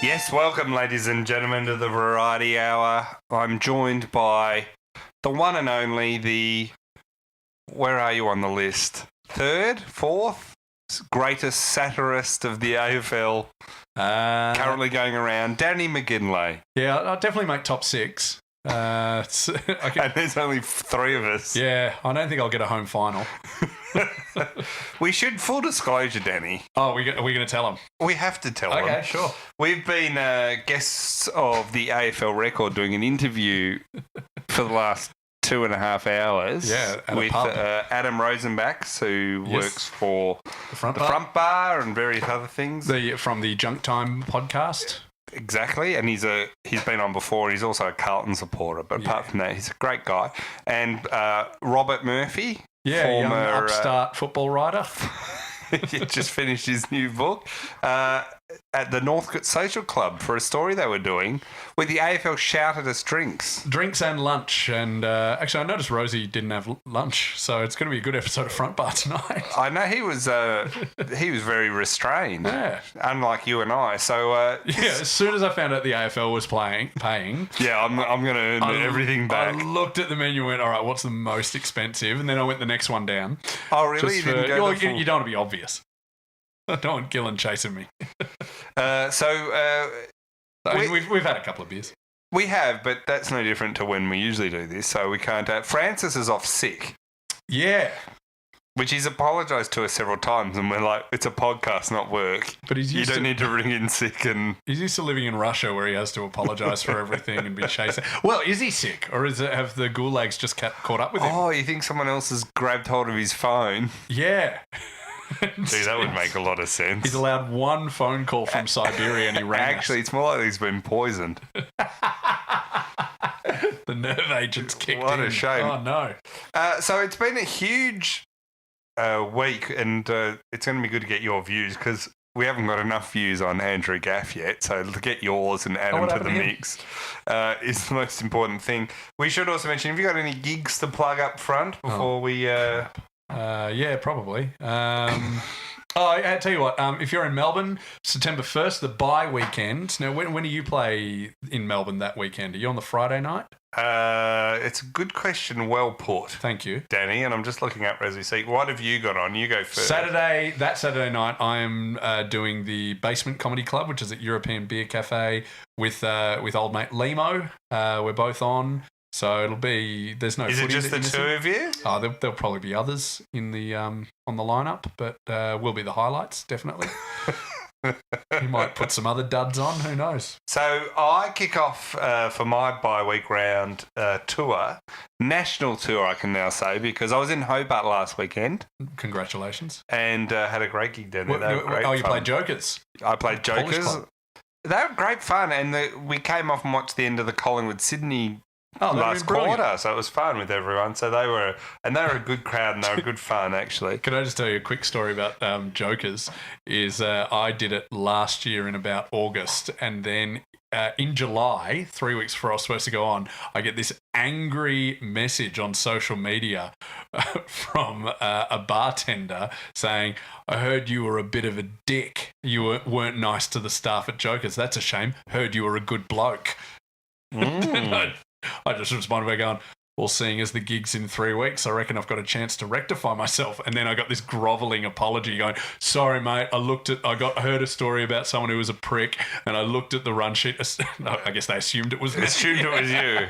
Yes, welcome, ladies and gentlemen, to the Variety Hour. I'm joined by the one and only, where are you on the list? Third? Fourth? Greatest satirist of the AFL. Currently going around, Danny McGinlay. Yeah, I'll definitely make top six. And there's only three of us. Yeah, I don't think I'll get a home final. We should, full disclosure, Danny. Oh, are we going to tell them? We have to tell them. Okay, sure. We've been guests of the AFL Record doing an interview for the last 2.5 hours with Adam Rosenbach, who works for the Front Bar and various other things. From the Junk Time podcast. Exactly, and he's been on before. He's also a Carlton supporter, but apart from that, he's a great guy. And Robert Murphy, former young upstart football writer. He just finished his new book at the Northcote Social Club for a story they were doing where the AFL shouted us drinks. Drinks and lunch. And actually, I noticed Rosie didn't have lunch, so it's going to be a good episode of Front Bar tonight. I know he was very restrained, unlike you and I. So as soon as I found out the AFL was paying, I'm going to earn everything back. I looked at the menu and went, all right, what's the most expensive? And then I went the next one down. Oh, really? You don't want to be obvious. I don't want Gillen chasing me. We've had a couple of beers. We have, but that's no different to when we usually do this, so we can't. Francis is off sick. Yeah. Which he's apologised to us several times, and we're like, it's a podcast, not work. But you don't need to ring in sick. And he's used to living in Russia where he has to apologise for everything and be chased. Well, is he sick, or have the gulags just caught up with him? Oh, you think someone else has grabbed hold of his phone? Yeah. See, that would make a lot of sense. He's allowed one phone call from Siberia and he rang Actually, it's more likely he's been poisoned. The nerve agents kicked in. What a shame. Oh, no. So it's been a huge week, and it's going to be good to get your views because we haven't got enough views on Andrew Gaff yet. So to get yours and add them to the mix is the most important thing. We should also mention, have you got any gigs to plug up front before we... yeah, probably. I tell you what, if you're in Melbourne, September 1st, the bye weekend. Now, when do you play in Melbourne that weekend? Are you on the Friday night? It's a good question, well put. Thank you, Danny, and I'm just looking up as we speak. What have you got on? You go first. That Saturday night, I'm doing the Basement Comedy Club, which is at European Beer Cafe with old mate Limo. We're both on. So it'll be. There's no. Is it just the two of you? There'll probably be others in the on the lineup, but we'll be the highlights definitely. You might put some other duds on. Who knows? So I kick off for my bye-week round tour, national tour. I can now say because I was in Hobart last weekend. Congratulations! And had a great gig down there. You played Jokers? I played Jokers. They were great fun, and we came off and watched the end of the Collingwood Sydney. Last quarter, so it was fun with everyone. So they were a good crowd and they were good fun, actually. Can I just tell you a quick story about Jokers? I did it last year in about August, and then in July, 3 weeks before I was supposed to go on, I get this angry message on social media from a bartender saying, "I heard you were a bit of a dick. You weren't nice to the staff at Jokers. That's a shame. Heard you were a good bloke." I just responded by going, well, seeing as the gig's in 3 weeks, I reckon I've got a chance to rectify myself. And then I got this grovelling apology going, sorry, mate, I heard a story about someone who was a prick, and I looked at the run sheet. I guess they assumed it was me. Assumed it was you.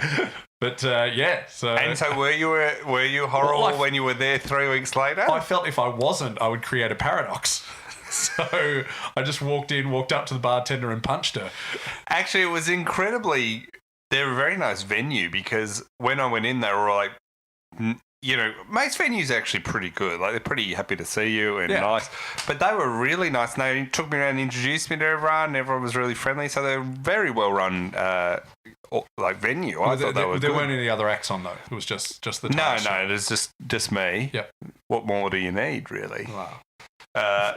But, yeah. And so were you horrible when you were there 3 weeks later? I felt if I wasn't, I would create a paradox. So I just walked up to the bartender and punched her. Actually, it was incredibly... They're a very nice venue because when I went in, they were like, most venues are actually pretty good. Like, they're pretty happy to see you and nice. But they were really nice. And they took me around and introduced me to everyone. Everyone was really friendly. So they're very well run, venue. I thought they were good. There weren't any other acts on, though. It was just the No, it was just me. Yep. What more do you need, really? Wow.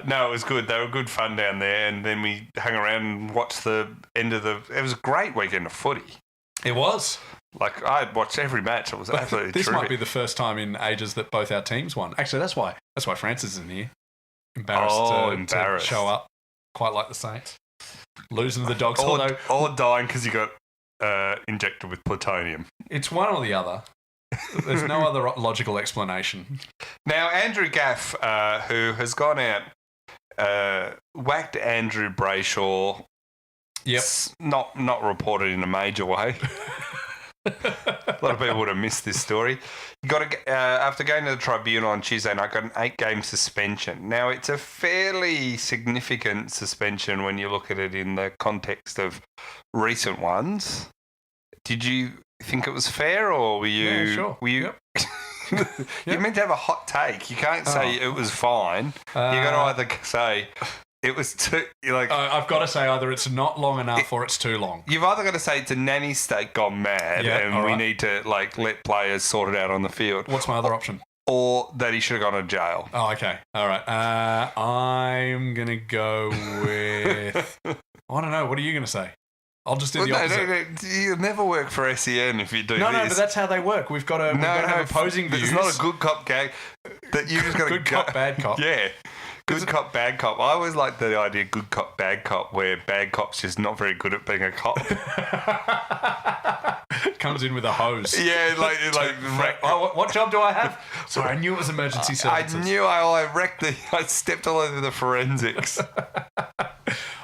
No, it was good. They were good fun down there. And then we hung around and watched the end of it was a great weekend of footy. It was. Like, I'd watched every match. It was absolutely This terrific. might be the first time in ages that both our teams won. Actually, that's why Francis isn't here. Embarrassed to show up, quite like the Saints. losing to the Dogs. Or dying because you got injected with plutonium. It's one or the other. There's no other logical explanation. Now, Andrew Gaff, who has gone out, whacked Andrew Brayshaw. Yep. Not reported in a major way. A lot of people would have missed this story. He got after going to the tribunal on Tuesday night, got an 8-game suspension. Now, it's a fairly significant suspension when you look at it in the context of recent ones. Did you think it was fair, or were you? Yeah, sure. Were you? Yep. You're meant to have a hot take. You can't say it was fine. You got to either say it was too. I've got to say either it's not long enough or it's too long. You've either got to say it's a nanny state gone mad, and we need to let players sort it out on the field. What's my other option? Or that he should have gone to jail. Oh, okay. All right. I'm gonna go with. I don't know. What are you gonna say? I'll just do the opposite. No, you'll never work for SEN if you do this. No, but that's how they work. We've got to have opposing views. It's not a good cop gag. That you just got good cop, bad cop. Yeah. Good cop, bad cop. I always like the idea good cop, bad cop, where bad cop's just not very good at being a cop. Comes in with a hose. Yeah, what job do I have? Sorry, I knew it was emergency services. I knew I stepped all over the forensics.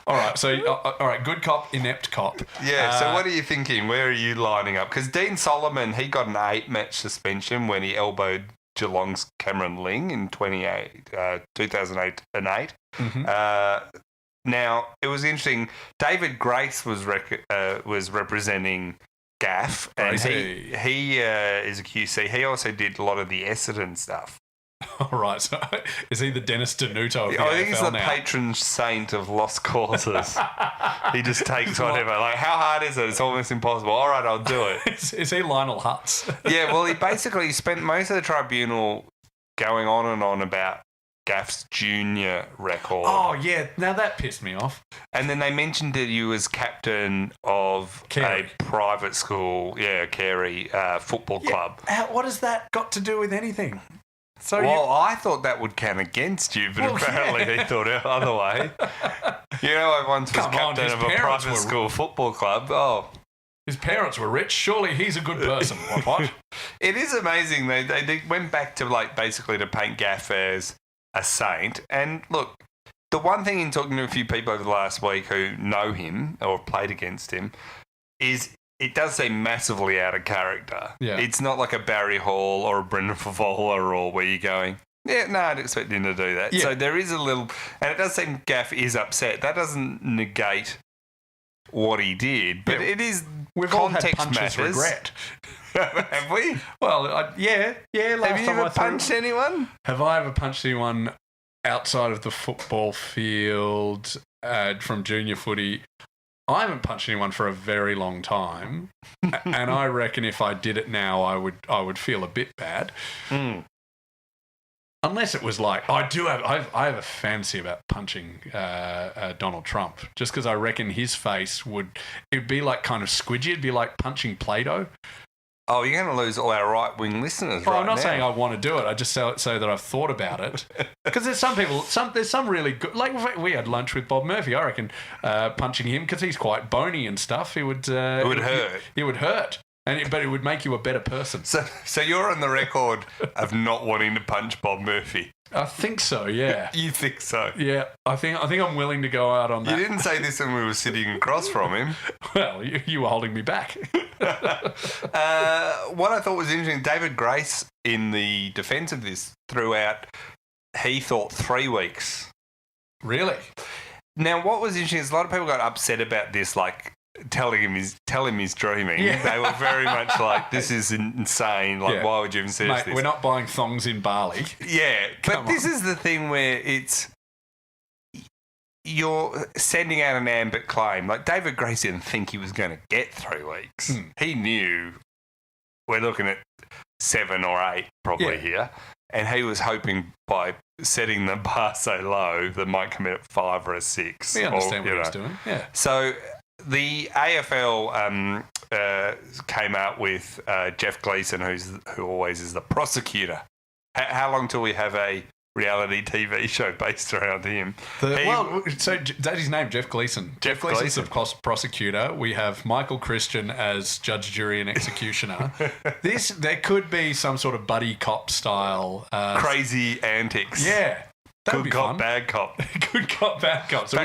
All right, good cop, inept cop. Yeah, so what are you thinking? Where are you lining up? Because Dean Solomon, he got an 8-match suspension when he elbowed Geelong's Cameron Ling in 2008 and 8. Mm-hmm. Now, it was interesting. David Grace was representing Gaff, and he is a QC. He also did a lot of the Essendon stuff. All right, so is he the Dennis Denuto of the I think he's the now? patron saint of lost causes. He just takes whatever. Like, how hard is it? It's almost impossible. All right, I'll do it. Is he Lionel Hutz? Yeah, well, he basically spent most of the tribunal going on and on about Gaff's junior record. Oh, yeah. Now that pissed me off. And then they mentioned that he was captain of a private school, Carey football club. What has that got to do with anything? I thought that would count against you, but apparently he thought the other way. I once was captain of a private school football club. Oh, his parents were rich. Surely he's a good person. What? It is amazing. They went back to basically to paint Gaff as a saint. And look, the one thing in talking to a few people over the last week who know him or played against him is it does seem massively out of character. Yeah. It's not like a Barry Hall or a Brendan Favola or where you're going, I'd expect him to do that. Yeah. So there is a little, and it does seem Gaff is upset. That doesn't negate what he did, but it is we've context all had punches matters. Regret. Have we? Well, yeah. Have you ever punched anyone? Have I ever punched anyone outside of the football field from junior footy? I haven't punched anyone for a very long time, and I reckon if I did it now, I would feel a bit bad. Mm. Unless it was like I have a fantasy about punching Donald Trump, just because I reckon his face it'd be like kind of squidgy. It'd be like punching Play-Doh. Oh, you're going to lose all our right-wing listeners right now. I'm not saying I want to do it. I just say that I've thought about it. Because there's some really good... Like, we had lunch with Bob Murphy. I reckon punching him, because he's quite bony and stuff, it would hurt. It would hurt. But it would make you a better person. So you're on the record of not wanting to punch Bob Murphy? I think so, yeah. You think so? Yeah, I think I'm willing to go out on that. You didn't say this when we were sitting across from him. Well, you were holding me back. What I thought was interesting, David Grace, in the defence of this, threw out, he thought 3 weeks. Really? Now, what was interesting is a lot of people got upset about this, like, tell him he's dreaming. Yeah. They were very much like, this is insane. Like, why would you even suggest this? We're not buying thongs in Bali. Yeah, but this is the thing where you're sending out an ambit claim. Like, David Grace didn't think he was going to get 3 weeks. He knew we're looking at 7 or 8 probably here. And he was hoping by setting the bar so low that might come in at 5 or a 6. We understand what he's doing. Yeah. So the AFL came out with Jeff Gleeson, who always is the prosecutor. How long till we have a reality TV show based around him. So that's his name, Jeff Gleeson. Jeff Gleeson's the prosecutor. We have Michael Christian as judge, jury, and executioner. There could be some sort of buddy cop style crazy antics. Yeah. Good cop, bad cop. Good cop, bad cop. So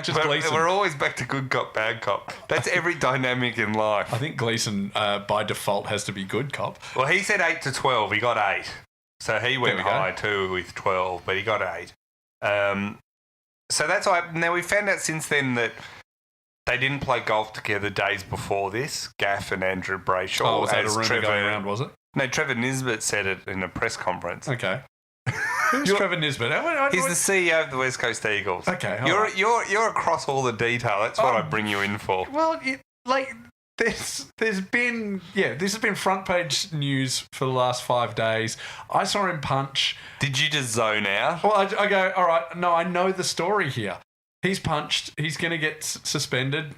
we're always back to good cop, bad cop. That's every dynamic in life. I think Gleeson, by default, has to be good cop. Well, he said 8 to 12. He got 8. So he went high too with 12, but he got 8. So that's why. Now, we found out since then that they didn't play golf together days before this, Gaff and Andrew Brayshaw. Oh, was that a rumour going around, was it? No, Trevor Nisbet said it in a press conference. Okay. Who's Trevor Nisbet? He's the CEO of the West Coast Eagles. Okay, you're across all the detail. That's what I bring you in for. Well, this has been front page news for the last 5 days. I saw him punch. Did you just zone out? Well, I go, all right. No, I know the story here. He's punched. He's going to get suspended.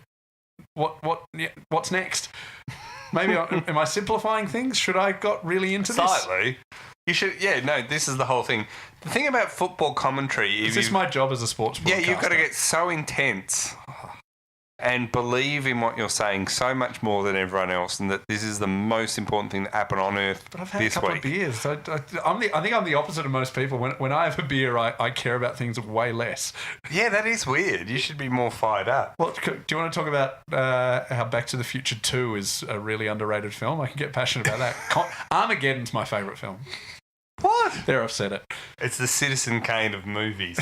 What's next? Maybe am I simplifying things? Should I got really into this? Slightly. You should, this is the whole thing. The thing about football commentary... Is this my job as a sports broadcaster? Yeah, you've got to get so intense and believe in what you're saying so much more than everyone else, and that this is the most important thing that happened on earth this week. But I've had a couple of beers. I think I'm the opposite of most people. When I have a beer, I care about things way less. Yeah, that is weird. You should be more fired up. Well, do you want to talk about how Back to the Future 2 is a really underrated film? I can get passionate about that. Armageddon's my favourite film. What? There, I've said it. It's the Citizen Kane of movies.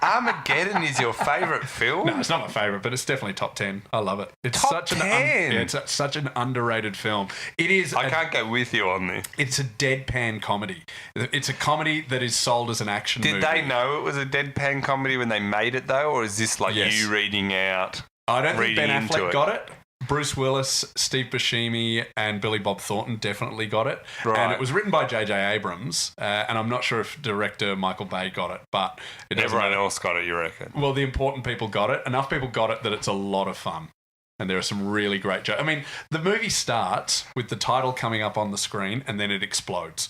Armageddon is your favourite film? No, it's not my favourite, but it's definitely top 10. I love it. It's top 10? It's such an underrated film. It is. I can't go with you on this. It's a deadpan comedy. It's a comedy that is sold as an action movie. Did they know it was a deadpan comedy when they made it, though? Or is this like you reading out? I don't think Ben Affleck got it. Bruce Willis, Steve Buscemi, and Billy Bob Thornton definitely got it. Right. And it was written by J.J. Abrams, and I'm not sure if director Michael Bay got it, but everyone else got it, you reckon? Well, the important people got it. Enough people got it that it's a lot of fun. And there are some really great jokes. I mean, the movie starts with the title coming up on the screen, and then it explodes.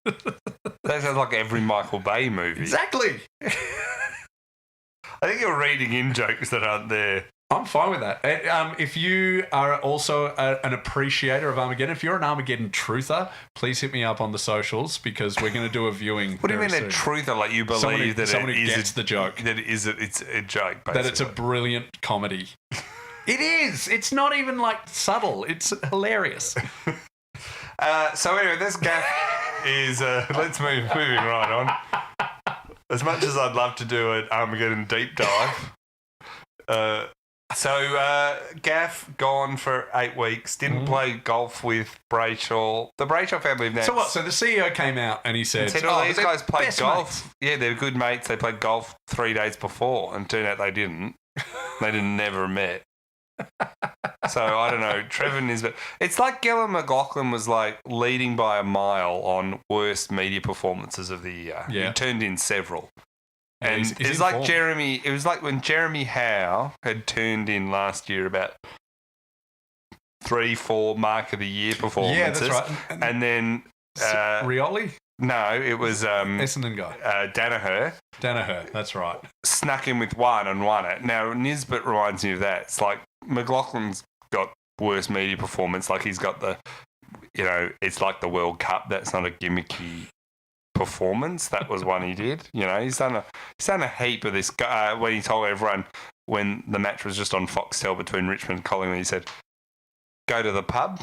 That sounds like every Michael Bay movie. Exactly. I think you're reading in jokes that aren't there. I'm fine with that. If you are also an appreciator of Armageddon, if you're an Armageddon truther, please hit me up on the socials because we're going to do a viewing. What do you mean a truther? Like you believe that someone who gets the joke. That it's a joke, basically. That it's a brilliant comedy. It is. It's not even like subtle. It's hilarious. So anyway, this Gaff is... let's moving right on. As much as I'd love to do an Armageddon deep dive... So Gaff gone for 8 weeks, didn't play golf with Brayshaw. The Brayshaw family now. So what? So the CEO came out and he said, these guys played golf. Mates. Yeah, they're good mates. They played golf 3 days before and turned out they didn't. They never met. So I don't know. Trevor Nisbet. It's like Gillon McLaughlin was like leading by a mile on worst media performances of the year. Yeah. He turned in several. And it's like Jeremy. It was like when Jeremy Howe had turned in last year about 3-4 mark of the year performances. Yeah, that's right. And then Rioli? No, it was Essendon guy. Danaher. Danaher, that's right. Snuck in with one and won it. Now Nisbet reminds me of that. It's like McLaughlin's got worst media performance. Like he's got the, it's like the World Cup. That's not a gimmicky performance. That was one he did. He's done a heap of this. When he told everyone when the match was just on Foxtel between Richmond and Collingwood, he said, "Go to the pub,"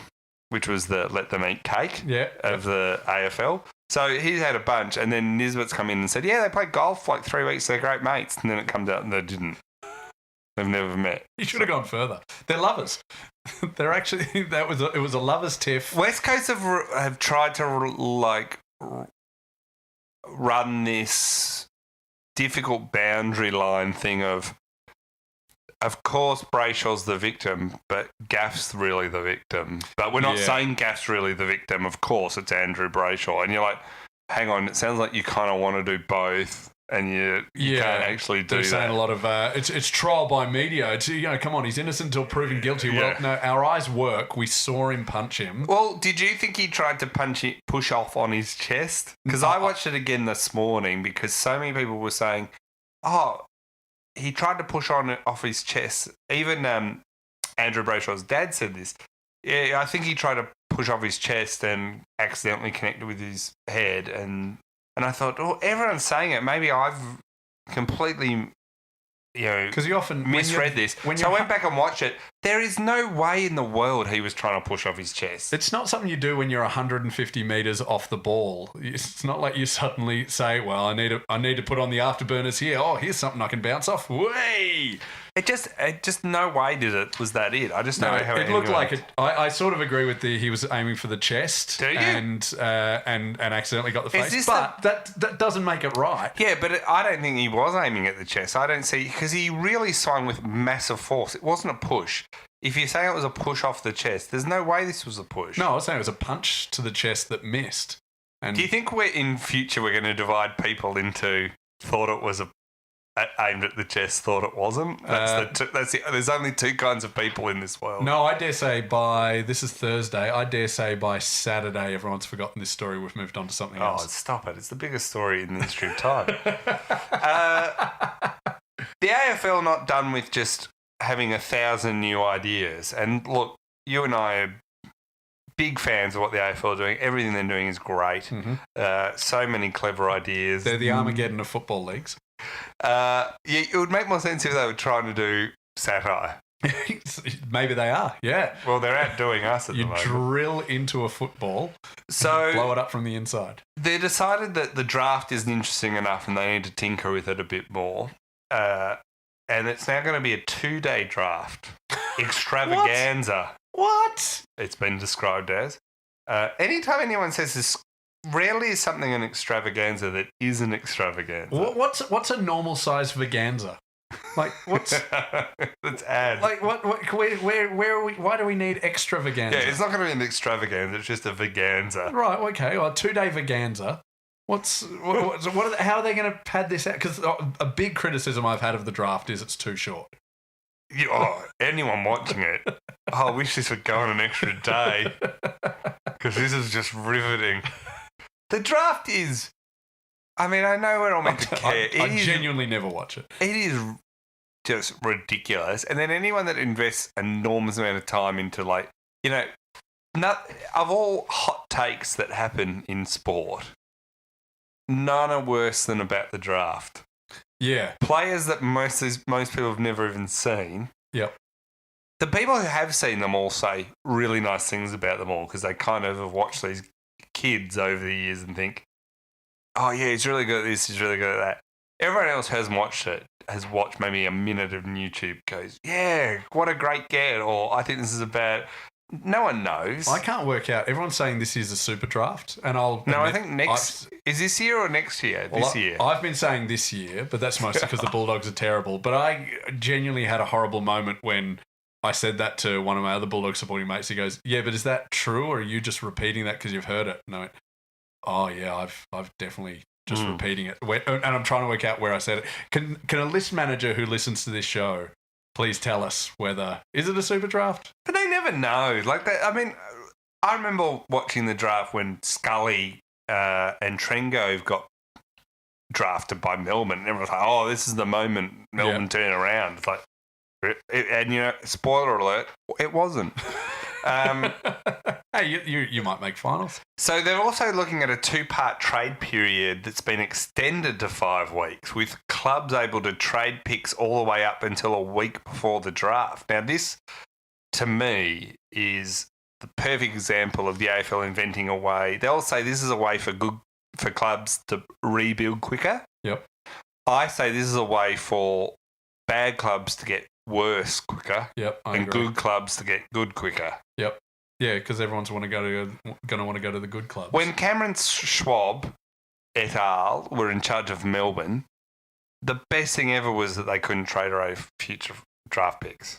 which was the let them eat cake of the AFL. So he's had a bunch, and then Nisbet's come in and said, "Yeah, they played golf like 3 weeks. They're great mates." And then it comes out and they didn't. They've never met. You should have gone further. They're lovers. They're actually it was a lovers' tiff. West Coast have tried to run this difficult boundary line thing of course Brayshaw's the victim, but Gaff's really the victim. But we're not saying Gaff's really the victim. Of course, it's Andrew Brayshaw. And you're like, hang on, it sounds like you kind of want to do both. and you can't actually do they're that. saying a lot of it's trial by media. It's, come on, he's innocent until proven guilty. Yeah. Well, no, our eyes work. We saw him punch him. Well, did you think he tried to push off on his chest? Because I watched it again this morning because so many people were saying, "Oh, he tried to push off his chest." Even Andrew Brayshaw's dad said this. Yeah, I think he tried to push off his chest and accidentally connected with his head, and I thought, oh, everyone's saying it. Maybe I've completely, because you often misread this. So I went back and watched it. There is no way in the world he was trying to push off his chest. It's not something you do when you're 150 metres off the ball. It's not like you suddenly say, well, I need to put on the afterburners here. Oh, here's something I can bounce off. Way! It just no way was that it. I just don't know how it looked like it. I sort of agree with he was aiming for the chest. Do you? And accidentally got the face. But that doesn't make it right. Yeah, but I don't think he was aiming at the chest. I don't see, because he really swung with massive force. It wasn't a push. If you're saying it was a push off the chest, there's no way this was a push. No, I was saying it was a punch to the chest that missed. And do you think in future we're going to divide people into thought it was aimed at the chest, thought it wasn't? There's only two kinds of people in this world. No, I dare say this is Thursday, I dare say by Saturday everyone's forgotten this story. We've moved on to something else. Oh, stop it. It's the biggest story in the history of time. The AFL not done with just having 1,000 new ideas. And look, you and I are big fans of what the AFL are doing. Everything they're doing is great. Mm-hmm. So many clever ideas. They're the Armageddon of football leagues. It would make more sense if they were trying to do satire. Maybe they are, yeah. Well, they're outdoing us at the moment. You drill into a football, so blow it up from the inside. They decided that the draft isn't interesting enough and they need to tinker with it a bit more. And it's now going to be a 2-day draft. Extravaganza. What? It's been described as. Anytime anyone says this, rarely is something an extravaganza that is an extravaganza. What's a normal size vaganza? Like, what's... Let's add. Like, where are we... Why do we need extravaganza? Yeah, it's not going to be an extravaganza. It's just a vaganza. Right, okay. Well, 2-day vaganza. How are they going to pad this out? Because a big criticism I've had of the draft is it's too short. Anyone watching it, I wish this would go on an extra day because this is just riveting. The draft is, I know we're all meant to care. I genuinely never watch it. It is just ridiculous. And then anyone that invests an enormous amount of time into of all hot takes that happen in sport, none are worse than about the draft. Yeah. Players that most people have never even seen. Yep. The people who have seen them all say really nice things about them all because they kind of have watched these kids over the years and think, oh, yeah, he's really good at this, he's really good at that. Everyone else has watched maybe a minute of YouTube, goes, yeah, what a great get, or I think this is a bad... No one knows. I can't work out. Everyone's saying this is a super draft, and I think is this year or next year? This year. I've been saying this year, but that's mostly because the Bulldogs are terrible. But I genuinely had a horrible moment when I said that to one of my other Bulldog supporting mates. He goes, "Yeah, but is that true, or are you just repeating that because you've heard it?" And I went, "Oh yeah, I've definitely just repeating it." And I'm trying to work out where I said it. Can a list manager who listens to this show please tell us whether is it a super draft? But they never know. Like that. I remember watching the draft when Scully and Trengove got drafted by Melbourne, and everyone's like, "Oh, this is the moment Melbourne turn around." It's like, and spoiler alert, it wasn't. Hey, you might make finals. So they're also looking at a 2-part trade period that's been extended to 5 weeks, with clubs able to trade picks all the way up until a week before the draft. Now, this, to me, is the perfect example of the AFL inventing a way. They'll say this is a way for clubs to rebuild quicker. Yep. I say this is a way for bad clubs to get worse quicker. Yep. I and agree. good clubs to get good quicker. Yep. Yeah, because everyone's going to want to go to the good clubs. When Cameron Schwab et al. Were in charge of Melbourne, the best thing ever was that they couldn't trade away future draft picks.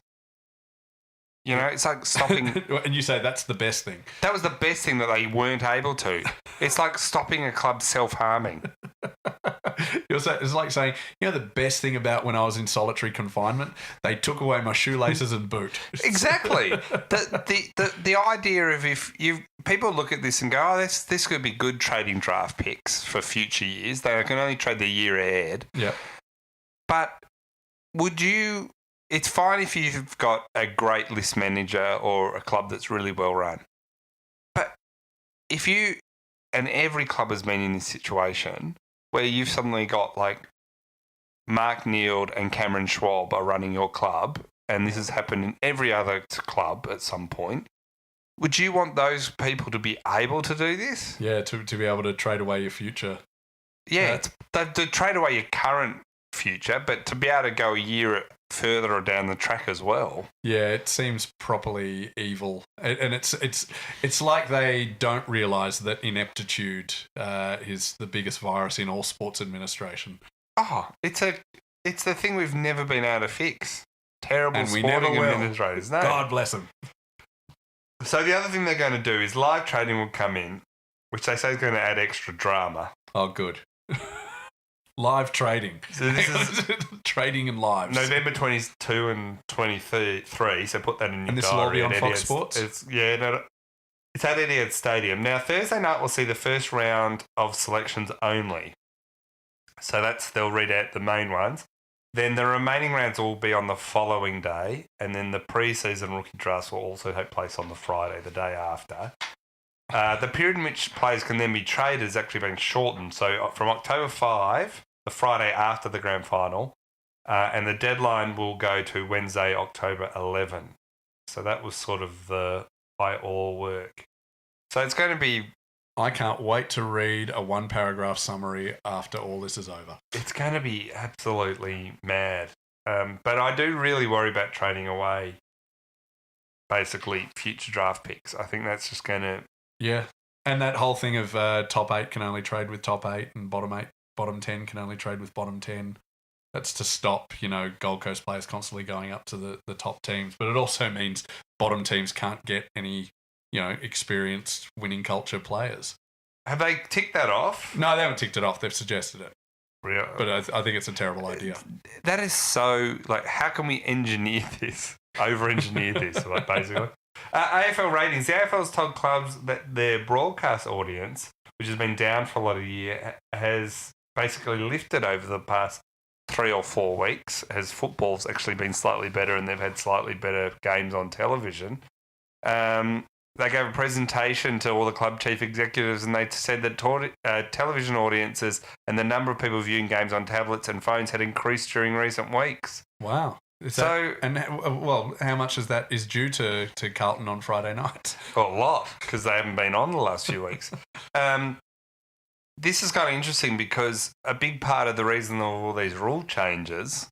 It's like stopping... And you say that's the best thing. That was the best thing that they weren't able to. It's like stopping a club self-harming. It's like saying, the best thing about when I was in solitary confinement, they took away my shoelaces and boot. Exactly. The idea of if people look at this and go, this could be good trading draft picks for future years. They can only trade the year ahead. Yeah. But it's fine if you've got a great list manager or a club that's really well run. But and every club has been in this situation where you've suddenly got like Mark Neild and Cameron Schwab are running your club, and this has happened in every other club at some point. Would you want those people to be able to do this? Yeah, to be able to trade away your future. Yeah, to trade away your current future, but to be able to go a year further or down the track as well. Yeah, it seems properly evil, and it's like they don't realise that ineptitude is the biggest virus in all sports administration. Oh, it's the thing we've never been able to fix. Terrible and we sporting never will. Administrators. No. God bless them. So the other thing they're going to do is live trading will come in, which they say is going to add extra drama. Oh, good. Live trading. So this is trading and lives. November 22 and 23. So put that in your diary. And this will all be on Fox Sports? It's at Etihad Stadium. Now, Thursday night we'll see the first round of selections only. So they'll read out the main ones. Then the remaining rounds will be on the following day. And then the pre-season rookie drafts will also take place on the Friday, the day after. The period in which players can then be traded is actually being shortened. So from October 5, the Friday after the grand final, and the deadline will go to Wednesday, October 11. So that was sort of the way it all work. So it's going to be... I can't wait to read a one-paragraph summary after all this is over. It's going to be absolutely mad. But I do really worry about trading away, basically, future draft picks. I think that's just going to... Yeah. And that whole thing of top 8 can only trade with top 8 and bottom 10 can only trade with bottom 10. That's to stop, Gold Coast players constantly going up to the top teams. But it also means bottom teams can't get any, experienced winning culture players. Have they ticked that off? No, they haven't ticked it off. They've suggested it. Really? But I think it's a terrible idea. That is so, how can we engineer this? Over-engineer this, basically. AFL ratings. The AFL's told clubs that their broadcast audience, which has been down for a lot of the year, has basically lifted over the past 3 or 4 weeks as football's actually been slightly better and they've had slightly better games on television. They gave a presentation to all the club chief executives and they said that television audiences and the number of people viewing games on tablets and phones had increased during recent weeks. Wow. How much is that is due to Carlton on Friday night? Well, a lot, because they haven't been on the last few weeks. This is kind of interesting because a big part of the reason of all these rule changes,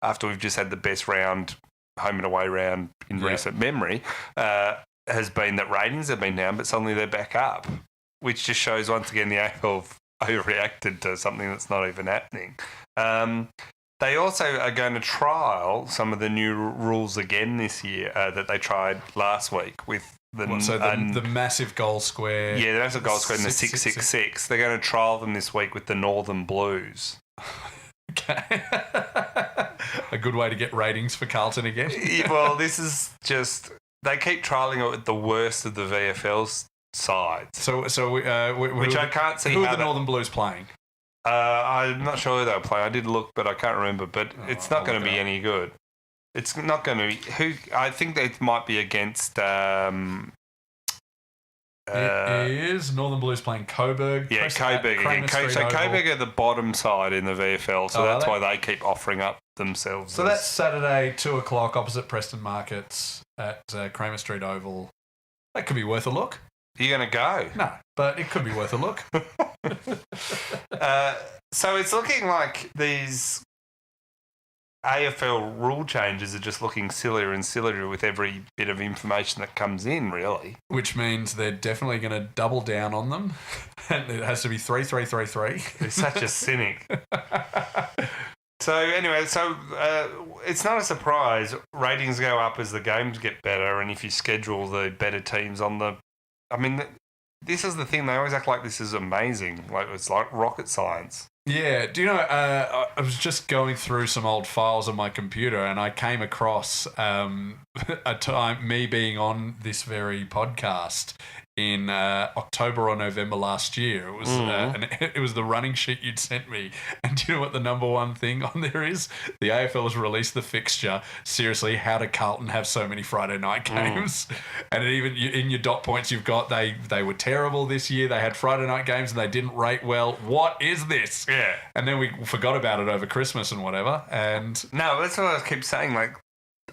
after we've just had the best round, home and away round in recent memory, has been that ratings have been down, but suddenly they're back up, which just shows once again the AFL overreacted to something that's not even happening. They also are going to trial some of the new rules again this year that they tried last week with the massive goal square. Yeah, the massive goal square and the 666. They're going to trial them this week with the Northern Blues. Okay. A good way to get ratings for Carlton again. Well, this is just... They keep trialling it with the worst of the VFL's sides. Which I can't see who are the Northern Blues playing? I'm not sure who they were playing. I did look, but I can't remember. But it's not going to be any good. It's not going to be... I think it might be against... it is Northern Blues playing Coburg. Yeah, Coburg again. So Coburg are the bottom side in the VFL, so that's why they keep offering up themselves. So that's Saturday, 2:00 opposite Preston Markets at Kramer Street Oval. That could be worth a look. Are you going to go? No, but it could be worth a look. So it's looking like these AFL rule changes are just looking sillier and sillier with every bit of information that comes in, really. Which means they're definitely going to double down on them. And it has to be 3-3-3-3. He's such a cynic. So anyway, it's not a surprise. Ratings go up as the games get better, and if you schedule the better teams on the... I mean, this is the thing. They always act like this is amazing. Like it's like rocket science. Yeah. Do you know, I was just going through some old files on my computer and I came across a time, me being on this very podcast in October or November last year. It was it was the running sheet you'd sent me. And do you know what the number one thing on there is? The AFL has released the fixture. Seriously, how did Carlton have so many Friday night games? And even in your dot points, you've got they were terrible this year. They had Friday night games and they didn't rate well. What is this? Yeah. And then we forgot about it over Christmas and whatever. And no, that's what I keep saying. Like,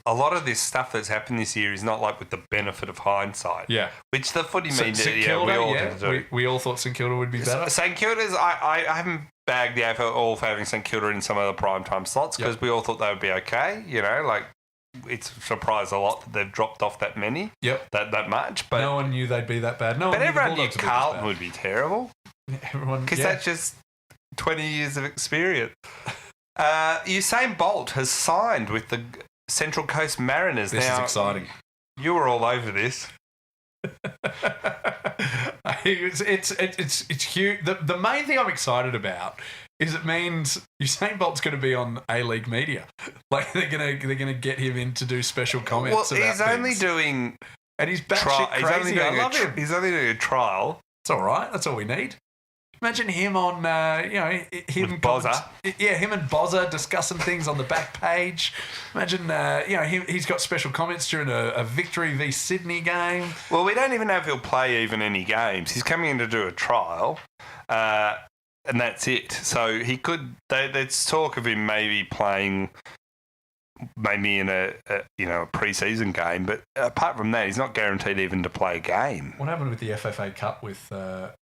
a lot of this stuff that's happened this year is not like with the benefit of hindsight. Yeah. Which the footy St media, we all thought St Kilda would be better. St Kilda's, I haven't bagged the AFL all for having St Kilda in some of the primetime slots because we all thought they would be okay. You know, like, it's surprised a lot that they've dropped off that many. Yep. That much. But no one knew they'd be that bad. But everyone knew Carlton would be terrible. Everyone, because that's just 20 years of experience. Usain Bolt has signed with the Central Coast Mariners. This is exciting. You were all over this. It's huge. The main thing I'm excited about is it means Usain Bolt's going to be on A-League media. Like they're gonna get him in to do special comments. Well, he's only doing, and he's batshit crazy. I love him. He's only doing a trial. It's all right. That's all we need. Imagine him on, him with Bozza. Him and Bozza discussing things on the back page. Imagine, he's got special comments during a Victory v Sydney game. Well, we don't even know if he'll play even any games. He's coming in to do a trial, and that's it. So he could. There's talk of him maybe playing, maybe in a pre-season game, but apart from that, he's not guaranteed even to play a game. What happened with the FFA Cup with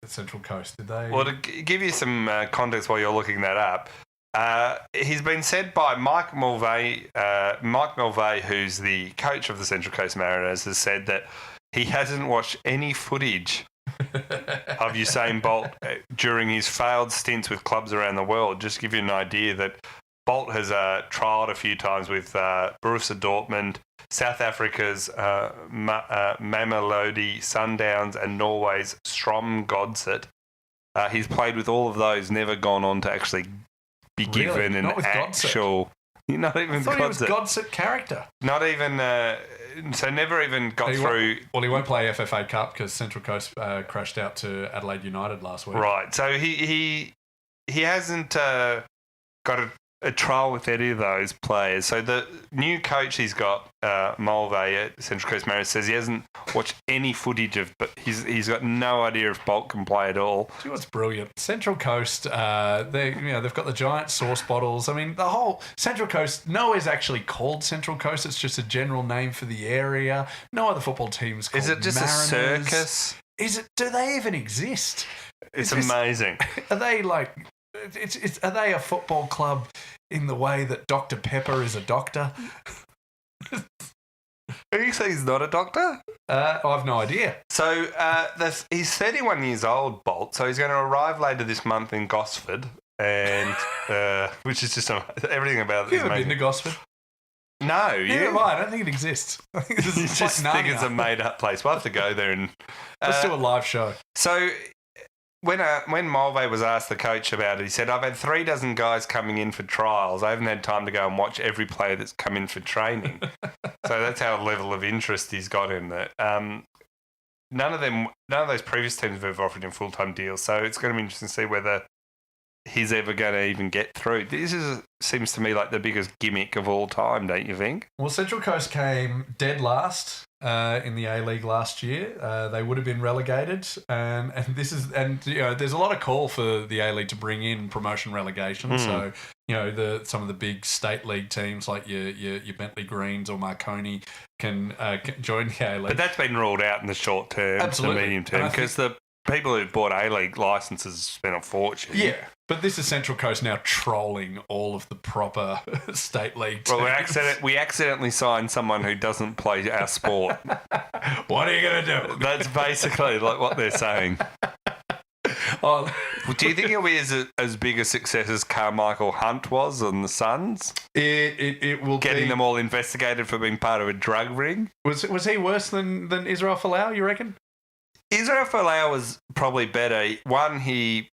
Central Coast? Did they? Well, to give you some context while you're looking that up, he's been said by Mike Mulvey. Mike Mulvey, who's the coach of the Central Coast Mariners, has said that he hasn't watched any footage of Usain Bolt during his failed stints with clubs around the world. Just to give you an idea that Bolt has trialled a few times with Borussia Dortmund, South Africa's Mamelodi Sundowns, and Norway's Strom Godset. He's played with all of those, never gone on to actually be given an actual... Not even I thought he was Godset character. Not even... so never even got through... Well, he won't play FFA Cup because Central Coast crashed out to Adelaide United last week. Right. So he hasn't got a trial with any of those players. So the new coach he's got, Mulvey at Central Coast Mariners, says he hasn't watched any footage of, but he's got no idea if Bolt can play at all. See what's brilliant? Central Coast, they've got the giant sauce bottles. I mean, the whole Central Coast. Nowhere's actually called Central Coast. It's just a general name for the area. No other football teams called Mariners. Is it just Mariners. A circus? Do they even exist? It's amazing. Are they like? Are they a football club in the way that Dr. Pepper is a doctor? You say he's not a doctor? I've no idea. So he's 31 years old, Bolt, so he's going to arrive later this month in Gosford, and which is just everything about it. You ever been to Gosford? No, you? I don't think it exists. I think you just think it's a made-up place. We'll have to go there and... Let's do a live show. So... When Mulvey was asked the coach about it, he said, I've had 36 guys coming in for trials. I haven't had time to go and watch every player that's come in for training. So that's how level of interest he's got in that. None of those previous teams have offered him full-time deals. So it's going to be interesting to see whether he's ever going to even get through. This seems to me like the biggest gimmick of all time, don't you think? Well, Central Coast came dead last in the A-League last year. They would have been relegated, and there's a lot of call for the A-League to bring in promotion relegation. So some of the big state league teams like your Bentley Greens or Marconi can join the A-League. But that's been ruled out in the short term, the medium term, because the people who bought A-League licenses spent a fortune. Yeah, but this is Central Coast now trolling all of the proper state league teams. Well, we accidentally signed someone who doesn't play our sport. What are you going to do? That's basically like what they're saying. Oh. Do you think he'll be as big a success as Carmichael Hunt was on the Suns? It will getting them all investigated for being part of a drug ring. Was he worse than Israel Folau, you reckon? Israel Folau was probably better. One, he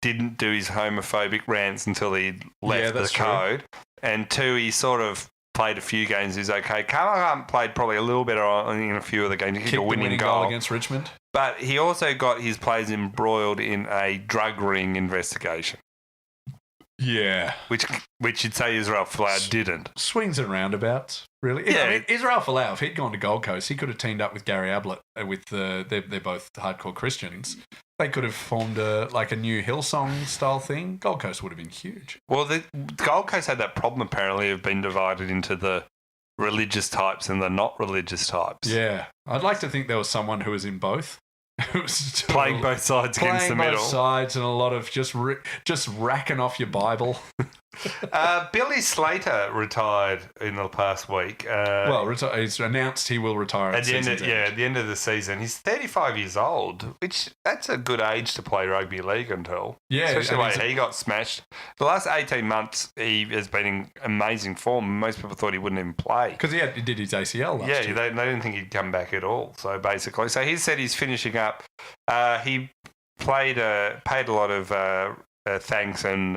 didn't do his homophobic rants until he left the code. And 2, he sort of played a few games. He's okay. Callaghan played probably a little better in a few of the games. He kicked a winning goal against Richmond. But he also got his players embroiled in a drug ring investigation. Yeah. Which you'd say Israel Folau didn't. Swings and roundabouts, really. Yeah. I mean, Israel Folau, if he'd gone to Gold Coast, he could have teamed up with Gary Ablett with they're both hardcore Christians. They could have formed a new Hillsong style thing. Gold Coast would have been huge. Well, the Gold Coast had that problem apparently of being divided into the religious types and the not religious types. Yeah. I'd like to think there was someone who was in both. Playing both sides against the middle. Playing both sides and a lot of just racking off your Bible. Billy Slater retired in the past week. He's announced he will retire at the end of the season. He's 35 years old, which that's a good age to play rugby league until. Yeah, especially the way he got smashed. The last 18 months, he has been in amazing form. Most people thought he wouldn't even play because he did his ACL last year. They didn't think he'd come back at all. So he said he's finishing up. He paid a lot of thanks and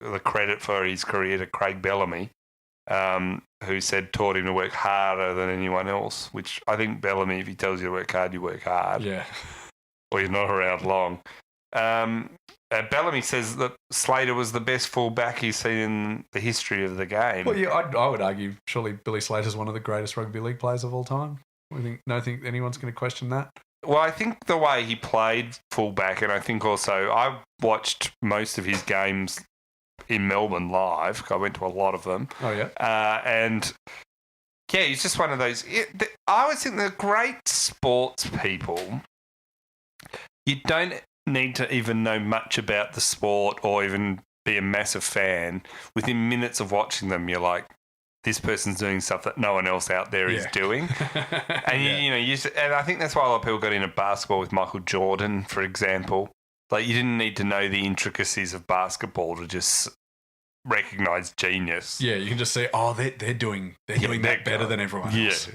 the credit for his career to Craig Bellamy, who taught him to work harder than anyone else, which I think Bellamy, if he tells you to work hard, you work hard. Yeah. Or you're not around long. Bellamy says that Slater was the best fullback he's seen in the history of the game. Well, yeah, I would argue surely Billy Slater's one of the greatest rugby league players of all time. I think anyone's going to question that. Well, I think the way he played fullback, and I think also I watched most of his games in Melbourne live. I went to a lot of them. Oh, yeah? And, yeah, he's just one of those. I always think the great sports people, you don't need to even know much about the sport or even be a massive fan. Within minutes of watching them, you're like, this person's doing stuff that no one else out there is doing. And, and I think that's why a lot of people got into basketball with Michael Jordan, for example. Like, you didn't need to know the intricacies of basketball to just recognise genius. Yeah, you can just say, oh, they're doing that better than everyone else.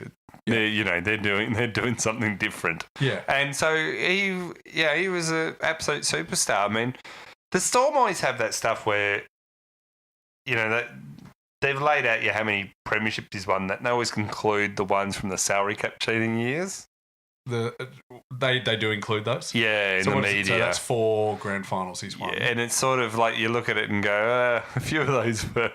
Yeah. They're doing something different. Yeah. And so he was an absolute superstar. I mean, the Storm always have that stuff where, that they've laid out how many premierships he's won. That they always conclude the ones from the salary cap cheating years. They do include those? Yeah, in the media. So that's 4 grand finals he's won. Yeah, and it's sort of like you look at it and go, a few of those were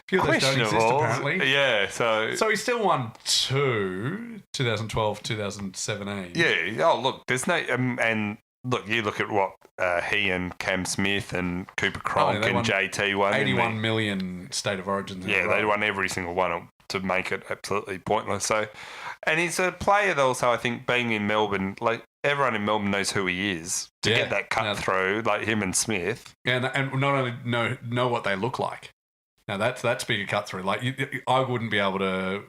don't exist, apparently. Yeah, so he still won 2, 2012, 2017. Yeah. Oh, look, there's no... and look, you look at what he and Cam Smith and Cooper Cronk and JT won. 81 million State of Origins. Yeah, they won every single one to make it absolutely pointless. So, and he's a player that also, I think, being in Melbourne, like everyone in Melbourne knows who he is to get that cut through, like him and Smith. Yeah, and not only know what they look like. Now that's bigger cut through. Like I wouldn't be able to.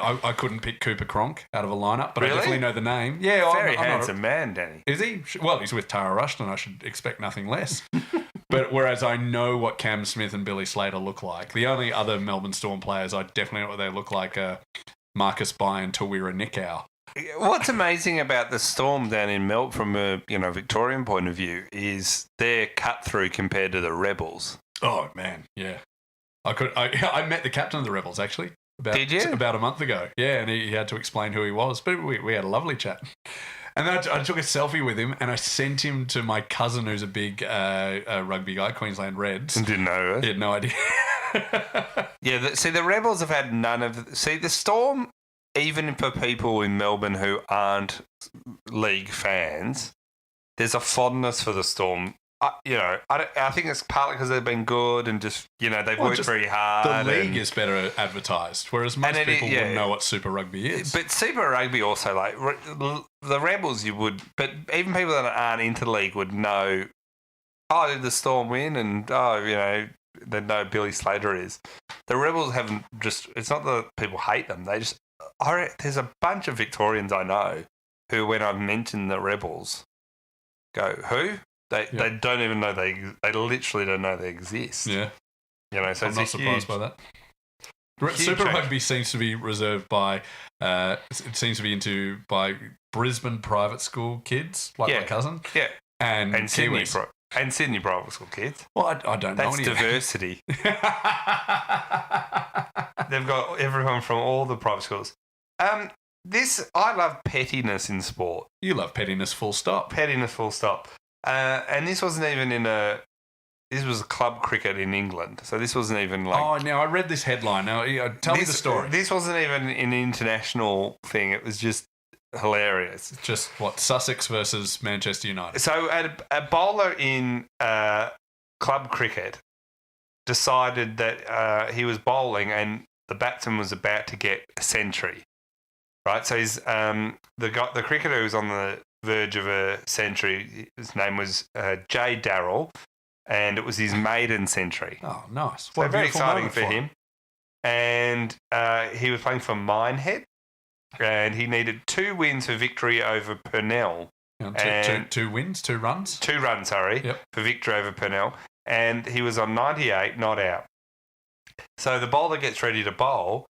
I couldn't pick Cooper Cronk out of a lineup, but really? I definitely know the name. Yeah, very handsome man, Danny. Is he? Well, he's with Tara Rushton. I should expect nothing less. But whereas I know what Cam Smith and Billy Slater look like, the only other Melbourne Storm players I definitely know what they look like are Marcus Bai and Tawira Nikau. What's amazing about the Storm down in Melbourne from a Victorian point of view is their cut through compared to the Rebels. Oh man, yeah. I met the captain of the Rebels actually. Did you? About a month ago. Yeah, and he had to explain who he was, but we had a lovely chat. And then I took a selfie with him and I sent him to my cousin who's a big rugby guy, Queensland Reds. Didn't know it. He had no idea. Yeah, the Rebels have had none of... See, the Storm, even for people in Melbourne who aren't league fans, there's a fondness for the Storm. I think it's partly because they've been good and just, they've worked very hard. The league is better advertised, whereas most people wouldn't know what Super Rugby is. But Super Rugby also, like, the Rebels you would, but even people that aren't into the league would know, did the Storm win? And, they know Billy Slater is. The Rebels haven't it's not that people hate them, they just, there's a bunch of Victorians I know who, when I've mentioned the Rebels, go, who? They don't even know they literally don't know they exist. Yeah. So I'm not surprised by that. Super Rugby seems to be reserved by it seems to be into by Brisbane private school kids, like my cousin. Yeah. And Sydney, And Sydney private school kids. Well, I don't know. That's diversity. They've got everyone from all the private schools. I love pettiness in sport. You love pettiness, full stop. Pettiness, full stop. And this wasn't even this was club cricket in England. So this wasn't even like... Oh, now I read this headline. Now, tell me the story. This wasn't even an international thing. It was just hilarious. Just what, Sussex versus Manchester United? So a bowler in club cricket decided that he was bowling and the batsman was about to get a century. Right? So he's, the cricketer who was on the verge of a century, his name was Jay Darrell, and it was his maiden century. Oh, nice. So very exciting for him. And he was playing for Minehead, and he needed 2 wins for victory over Purnell. Two wins, 2 runs? 2 runs, for victory over Purnell. And he was on 98, not out. So the bowler gets ready to bowl,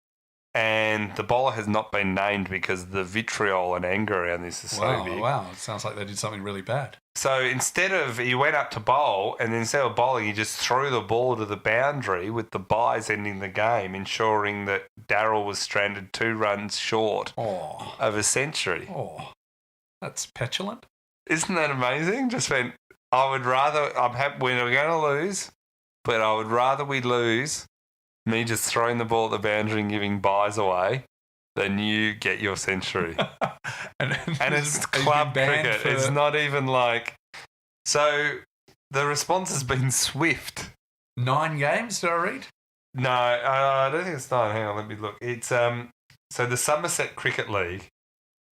and the bowler has not been named because the vitriol and anger around this is so big. Wow, it sounds like they did something really bad. So he went up to bowl, and then instead of bowling, he just threw the ball to the boundary with the byes ending the game, ensuring that Darrell was stranded 2 runs short of a century. Oh, that's petulant. Isn't that amazing? Just went, I'm happy we're going to lose, but I would rather we lose me just throwing the ball at the boundary and giving byes away than you get your century. and it's club cricket. It's not even like... So the response has been swift. 9 games, did I read? No, I don't think it's 9. Hang on, let me look. It's so the Somerset Cricket League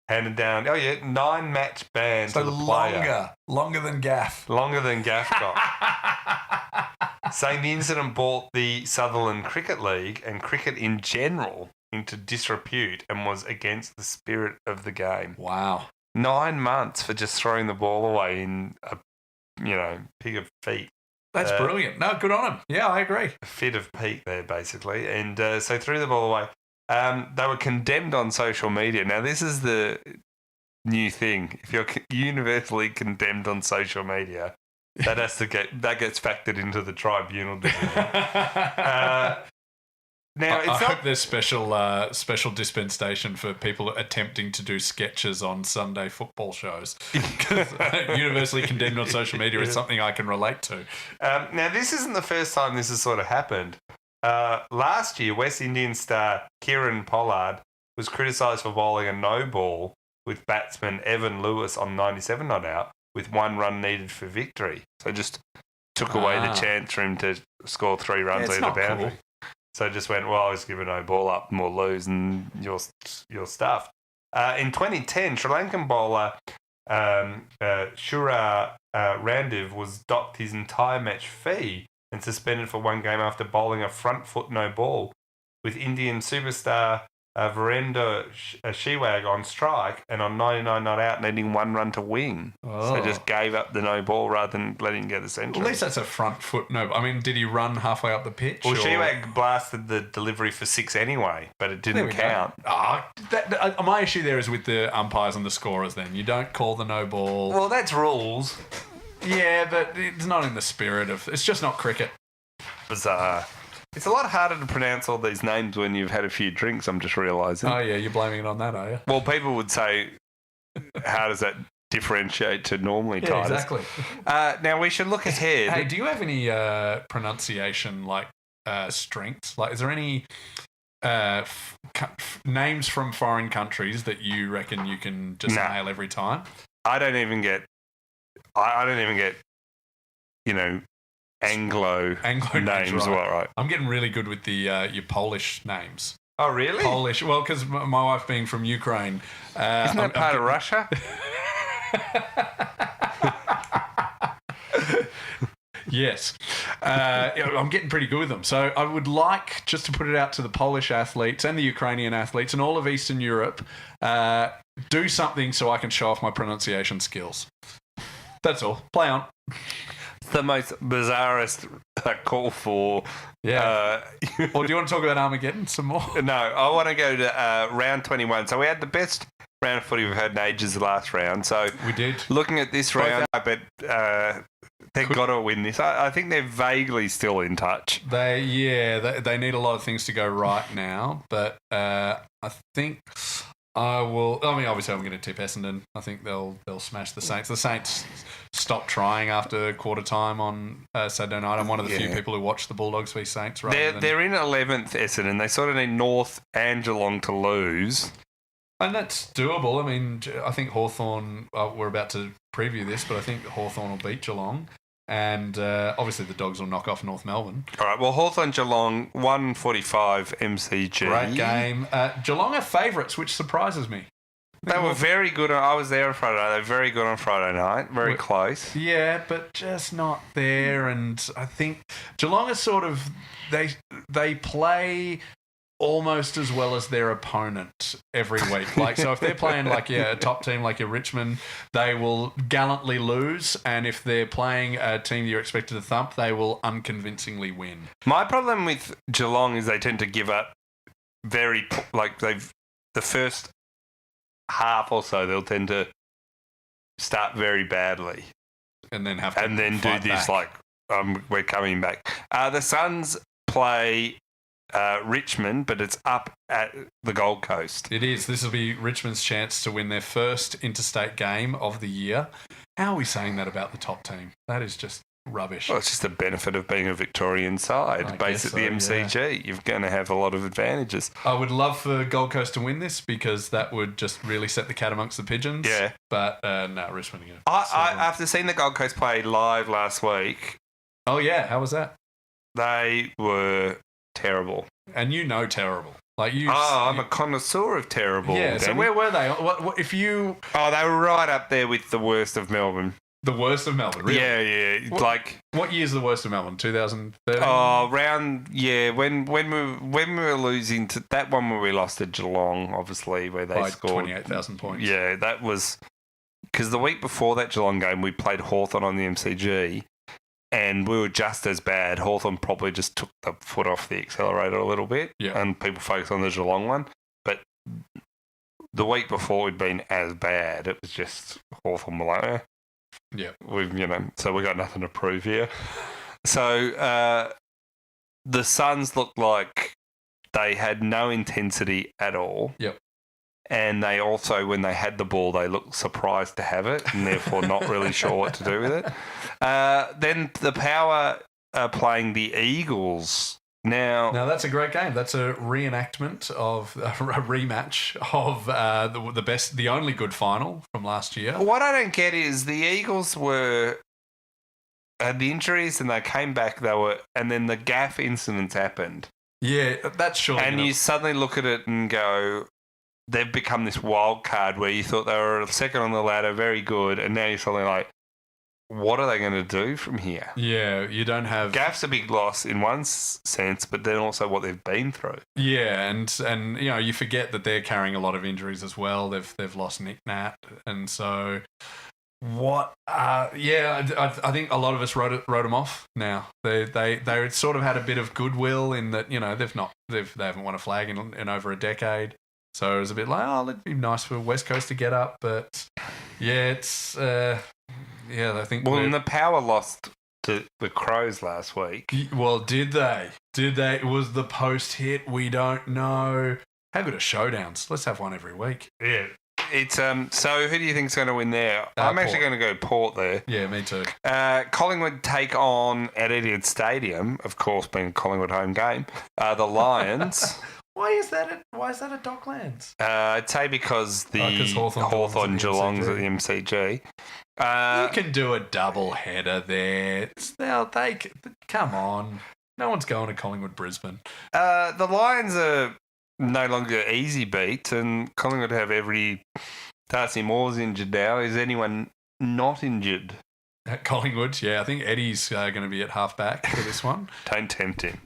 handed down, 9-match ban to the player. Longer than Gaff. Longer than Gaff got. Saying the incident brought the Sutherland Cricket League and cricket in general into disrepute and was against the spirit of the game. Wow. 9 months for just throwing the ball away in a, pig of feet. That's brilliant. No, good on him. Yeah, I agree. A fit of Pete there, basically. And so threw the ball away. They were condemned on social media. Now, this is the new thing. If you're universally condemned on social media, that gets factored into the tribunal decision. Now, I hope there's special dispensation for people attempting to do sketches on Sunday football shows. Because universally condemned on social media is something I can relate to. Now, this isn't the first time this has sort of happened. Last year, West Indian star Kieran Pollard was criticised for bowling a no ball with batsman Evan Lewis on 97 not out with 1 run needed for victory. So just took away the chance for him to score 3 runs over the boundary. Cool. So just went, I was giving no ball up and we'll lose and you're stuffed. In 2010, Sri Lankan bowler Shura Randiv was docked his entire match fee and suspended for 1 game after bowling a front foot no ball with Indian superstar Virender Sehwag on strike and on 99 not out needing 1 run to win. Oh. So just gave up the no ball rather than letting him get the century. Well, at least that's a front foot no. I mean, did he run halfway up the pitch? Well, Sehwag blasted the delivery for 6 anyway, but it didn't count. My issue there is with the umpires and the scorers then. You don't call the no ball. Well, that's rules. Yeah, but it's not in the spirit of... It's just not cricket. Bizarre. It's a lot harder to pronounce all these names when you've had a few drinks, I'm just realising. Oh, yeah, you're blaming it on that, are you? Well, people would say, how does that differentiate to normally, Titus? Exactly. Now, we should look ahead. Hey, do you have any pronunciation, strengths? Is there any names from foreign countries that you reckon you can just nail every time? I don't even get, Anglo names, right? I'm getting really good with the your Polish names. Oh, really? Polish. Well, because my wife being from Ukraine. Isn't that part of Russia? Yes. I'm getting pretty good with them. So I would like just to put it out to the Polish athletes and the Ukrainian athletes and all of Eastern Europe, do something so I can show off my pronunciation skills. That's all. Play on. The most bizarrest call for... Yeah. Or do you want to talk about Armageddon some more? No, I want to go to round 21. So we had the best round of footy we've had in ages the last round. So we did. Looking at this round, but they've got to win this. I think they're vaguely still in touch. They need a lot of things to go right now, but I think I will. I mean, obviously, I'm going to tip Essendon. I think they'll smash the Saints. The Saints stopped trying after quarter time on Saturday night. I'm one of the few people who watch the Bulldogs v Saints. They're in 11th, Essendon. They sort of need North and Geelong to lose. And that's doable. I mean, I think Hawthorn, we're about to preview this, but I think Hawthorn will beat Geelong. And obviously the Dogs will knock off North Melbourne. All right, well, Hawthorn Geelong, 1:45 MCG. Great game. Geelong are favourites, which surprises me. They were very good. I was there on Friday night. They were very good on Friday night. Very close. Yeah, but just not there. And I think Geelong are sort of... They play almost as well as their opponent every week. Like, so if they're playing like a top team like your Richmond, they will gallantly lose, and if they're playing a team you're expected to thump, they will unconvincingly win. My problem with Geelong is they tend to give up the first half or so they'll tend to start very badly and then do this back. We're coming back. The Suns play Richmond, but it's up at the Gold Coast. It is. This will be Richmond's chance to win their first interstate game of the year. How are we saying that about the top team? That is just rubbish. Well, it's just the benefit of being a Victorian side. Based at the MCG, you're going to have a lot of advantages. I would love for Gold Coast to win this because that would just really set the cat amongst the pigeons. Yeah. But no, Richmond again. After seeing the Gold Coast play live last week... Oh, yeah. How was that? They were... terrible. And terrible. I'm a connoisseur of terrible. Yeah, so Danny. where were they? What if you... Oh, they were right up there with the worst of Melbourne. The worst of Melbourne, really? Yeah. What year's the worst of Melbourne? 2013? Oh, when we were losing to that one where we lost to Geelong, obviously, where they scored 28,000 points. Yeah, that was... Because the week before that Geelong game, we played Hawthorn on the MCG, and we were just as bad. Hawthorn probably just took the foot off the accelerator a little bit, and people focused on the Geelong one. But the week before we'd been as bad. It was just Hawthorn below. Yeah, so we got nothing to prove here. So the Suns looked like they had no intensity at all. Yep. And they also, when they had the ball, they looked surprised to have it and therefore not really sure what to do with it. Then the Power are playing the Eagles. Now that's a great game. That's a reenactment of a rematch of the only good final from last year. What I don't get is the Eagles had the injuries and they came back. And then the Gaff incidents happened. Yeah, that's surely. And you suddenly look at it and go, they've become this wild card where you thought they were second on the ladder, very good, and now you're suddenly like, what are they going to do from here? Yeah, you don't have... Gaff's a big loss in one sense, but then also what they've been through. Yeah, and you forget that they're carrying a lot of injuries as well. They've lost Nick Nat, and so what? I think a lot of us wrote them off. Now they sort of had a bit of goodwill in that they haven't won a flag in over a decade. So it was a bit like, it'd be nice for West Coast to get up, but yeah, it's I think. Well, and the Power lost to the Crows last week. Well, did they? It was the post hit. We don't know. How good are showdowns? Let's have one every week. Yeah. It's so who do you think's going to win there? I'm actually going to go Port there. Yeah, me too. Collingwood take on at Etihad Stadium, of course, being a Collingwood home game. The Lions. Why is that at Docklands? I'd say because Hawthorn Geelong's at the MCG. You can do a double header there. Come on. No one's going to Collingwood Brisbane. The Lions are no longer easy beats, and Collingwood have every... Darcy Moore's injured now. Is anyone not injured? At Collingwood, yeah. I think Eddie's going to be at half-back for this one. Don't tempt him.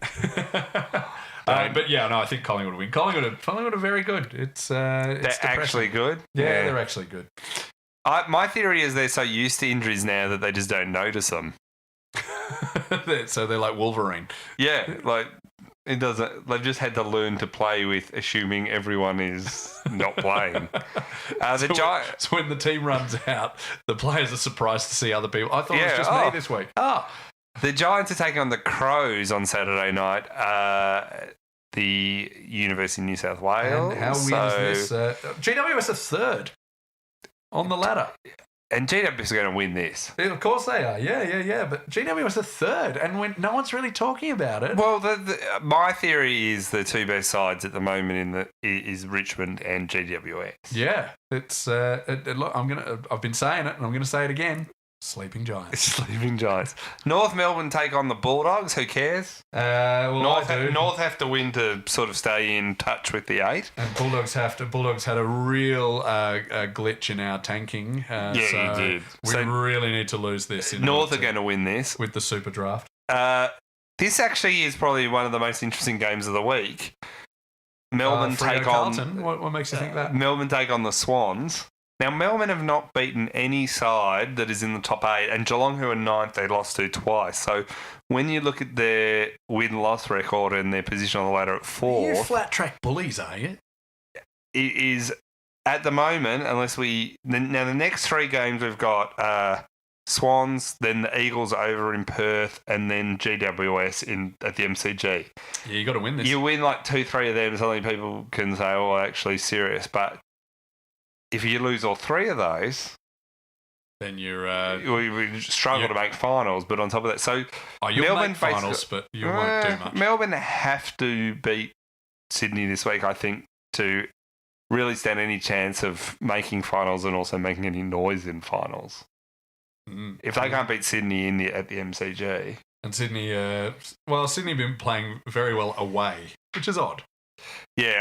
But yeah, no, I think Collingwood will win. Collingwood are very good. They're actually good? Yeah, they're actually good. My theory is they're so used to injuries now that they just don't notice them. So they're like Wolverine. Yeah, like It doesn't. They've just had to learn to play with assuming everyone is not playing. So when the team runs out, the players are surprised to see other people. I thought it was just me this week. The Giants are taking on the Crows on Saturday night. The University of New South Wales. And how weird is this? GWS are third on the ladder. And GWS is going to win this. Yeah, of course they are. Yeah. But GWS are third, and no one's really talking about it. Well, my theory is the two best sides at the moment is Richmond and GWS. Yeah, it's. Look, I've been saying it, and I'm going to say it again. Sleeping Giants. Sleeping Giants. North Melbourne take on the Bulldogs. Who cares? North have to win to sort of stay in touch with the 8. And Bulldogs had a real glitch in our tanking. You did. We really need to lose this. North are going to win this with the Super Draft. This actually is probably one of the most interesting games of the week. Melbourne take Carlton. on. What makes you think that? Melbourne take on the Swans. Now, Melbourne have not beaten any side that is in the top 8, and Geelong, who are 9th, they lost to twice. So when you look at their win-loss record and their position on the ladder at 4... You're flat-track bullies, are you? It is, at the moment, unless we... Now, the next 3 games we've got Swans, then the Eagles over in Perth, and then GWS at the MCG. Yeah, you got to win this. You win like 2-3 of them, something people can say, oh, actually serious, but... If you lose all 3 of those, then you're we struggle to make finals. But on top of that, so you'll Melbourne make finals, but you won't do much. Melbourne have to beat Sydney this week, I think, to really stand any chance of making finals and also making any noise in finals. If they can't beat Sydney at the MCG, and Sydney, Sydney have been playing very well away, which is odd. Yeah,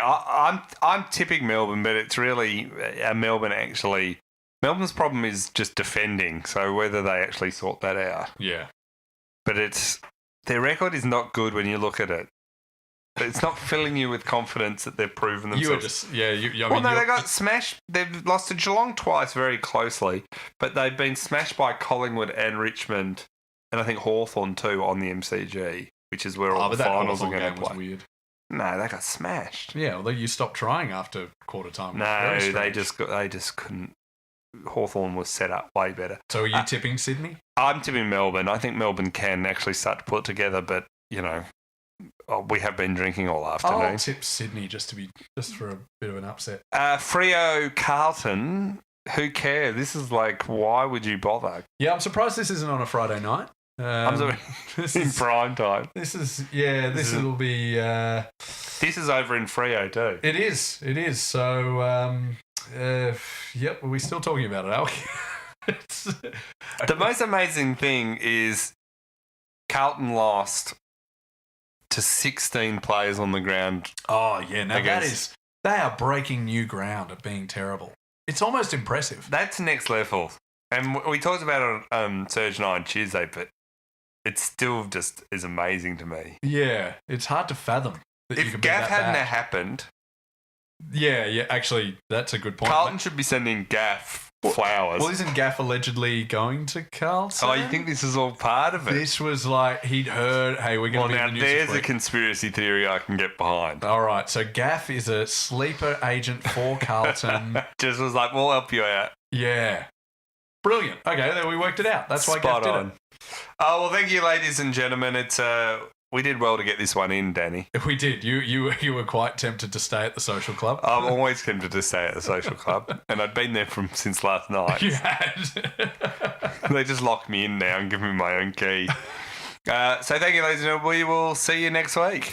I'm tipping Melbourne, but it's really Melbourne actually. Melbourne's problem is just defending, so whether they actually sort that out. Yeah. But their record is not good when you look at it. It's not filling you with confidence that they've proven themselves. They got smashed. They've lost to Geelong twice very closely, but they've been smashed by Collingwood and Richmond, and I think Hawthorn too on the MCG, which is where all the finals are going to play. Weird. No, they got smashed. Yeah, well, you stopped trying after quarter time. No, they just couldn't. Hawthorn was set up way better. So are you tipping Sydney? I'm tipping Melbourne. I think Melbourne can actually start to put it together, but, we have been drinking all afternoon. I'll tip Sydney just for a bit of an upset. Freo Carlton, who cares? This is like, why would you bother? Yeah, I'm surprised this isn't on a Friday night. I'm sorry, in prime time. This will be... This is over in Freo too. It is. So, yep, we're still talking about it, are we? The most amazing thing is Carlton lost to 16 players on the ground. Oh, yeah. Now they are breaking new ground at being terrible. It's almost impressive. That's next level. And we talked about it on Surge Night on Tuesday, but it still just is amazing to me. Yeah, it's hard to fathom. If Gaff hadn't happened... Yeah, actually, that's a good point. Carlton should be sending Gaff flowers. Well, isn't Gaff allegedly going to Carlton? Oh, you think this is all part of it? This was like, he'd heard, hey, we're going to be in the news there's a conspiracy theory I can get behind. All right, so Gaff is a sleeper agent for Carlton. Just was like, we'll help you out. Yeah. Brilliant. Okay, then we worked it out. That's why Gaff did it. Oh, well, thank you, ladies and gentlemen. We did well to get this one in, Danny. We did. You were quite tempted to stay at the social club. I'm always tempted to stay at the social club, and I'd been there since last night. You had. They just locked me in now and give me my own key. So thank you, ladies and gentlemen. We will see you next week.